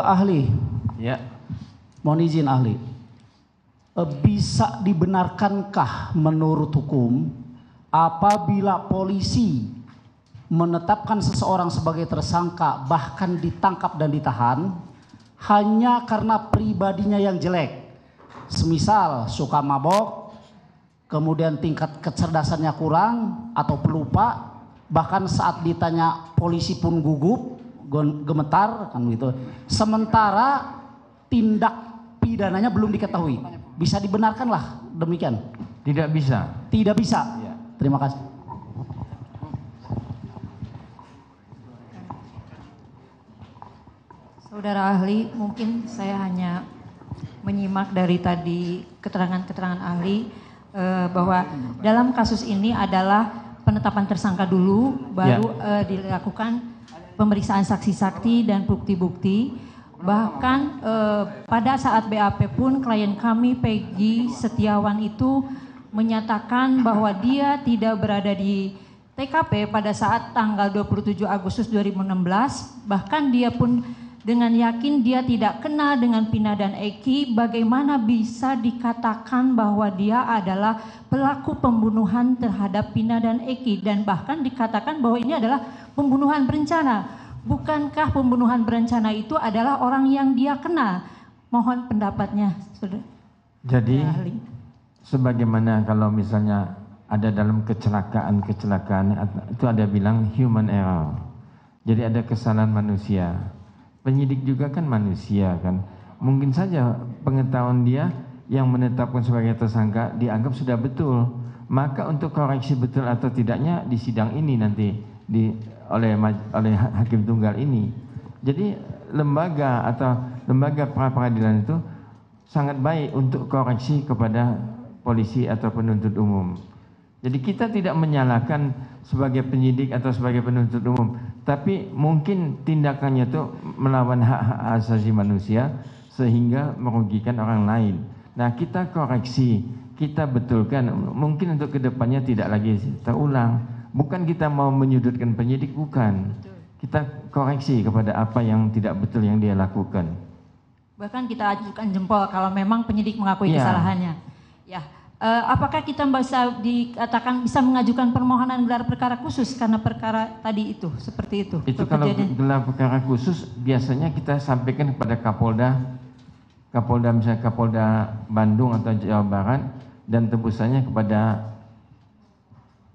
Ahli, Ya. mohon izin ahli. Bisa dibenarkankah menurut hukum apabila polisi menetapkan seseorang sebagai tersangka bahkan ditangkap dan ditahan hanya karena pribadinya yang jelek, semisal suka mabok, kemudian tingkat kecerdasannya kurang atau pelupa, bahkan saat ditanya polisi pun gugup, gemetar kan gitu. Sementara tindak pidananya belum diketahui. Bisa dibenarkanlah demikian? Tidak bisa. Tidak bisa. Ya. Terima kasih. Saudara ahli, mungkin saya hanya menyimak dari tadi keterangan-keterangan ahli bahwa dalam kasus ini adalah penetapan tersangka dulu, baru dilakukan pemeriksaan saksi-saksi dan bukti-bukti. Bahkan pada saat BAP pun klien kami Peggy Setiawan itu menyatakan bahwa dia tidak berada di TKP pada saat tanggal 27 Agustus 2016. Bahkan dia pun dengan yakin dia tidak kenal dengan Pina dan Eki. Bagaimana bisa dikatakan bahwa dia adalah pelaku pembunuhan terhadap Pina dan Eki, dan bahkan dikatakan bahwa ini adalah pembunuhan berencana. Bukankah pembunuhan berencana itu adalah orang yang dia kenal? Mohon pendapatnya, saudara. Jadi sebagaimana kalau misalnya ada dalam kecelakaan itu ada bilang human error. Jadi ada kesalahan manusia. Penyidik juga kan manusia kan. Mungkin saja pengetahuan dia yang menetapkan sebagai tersangka dianggap sudah betul. Maka untuk koreksi betul atau tidaknya di sidang ini nanti oleh hakim tunggal ini. Jadi lembaga pra peradilan itu sangat baik untuk koreksi kepada polisi atau penuntut umum. Jadi kita tidak menyalahkan sebagai penyidik atau sebagai penuntut umum, tapi mungkin tindakannya itu melawan hak-hak asasi manusia sehingga merugikan orang lain. Nah, kita koreksi, kita betulkan, mungkin untuk kedepannya tidak lagi terulang. Bukan kita mau menyudutkan penyidik, bukan. Kita koreksi kepada apa yang tidak betul yang dia lakukan. Bahkan kita ajukan jempol kalau memang penyidik mengakui kesalahannya. Ya. Apakah kita bisa mengajukan permohonan gelar perkara khusus karena perkara tadi itu seperti itu? Itu kalau gelar perkara khusus biasanya kita sampaikan kepada Kapolda misalnya Kapolda Bandung atau Jawa Barat, dan tembusannya kepada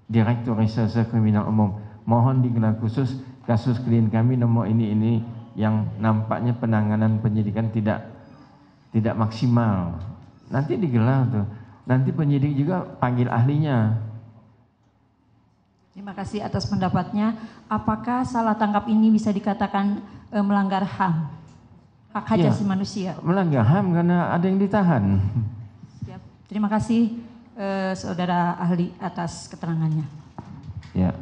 Direktur Reserse Kriminal Umum. Mohon digelar khusus kasus klien kami nomor ini yang nampaknya penanganan penyidikan tidak maksimal. Nanti digelar tuh. Nanti penyidik juga panggil ahlinya. Terima kasih atas pendapatnya. Apakah salah tangkap ini bisa dikatakan melanggar HAM, hak asasi manusia? Melanggar HAM karena ada yang ditahan. Siap. Terima kasih saudara ahli atas keterangannya. Ya.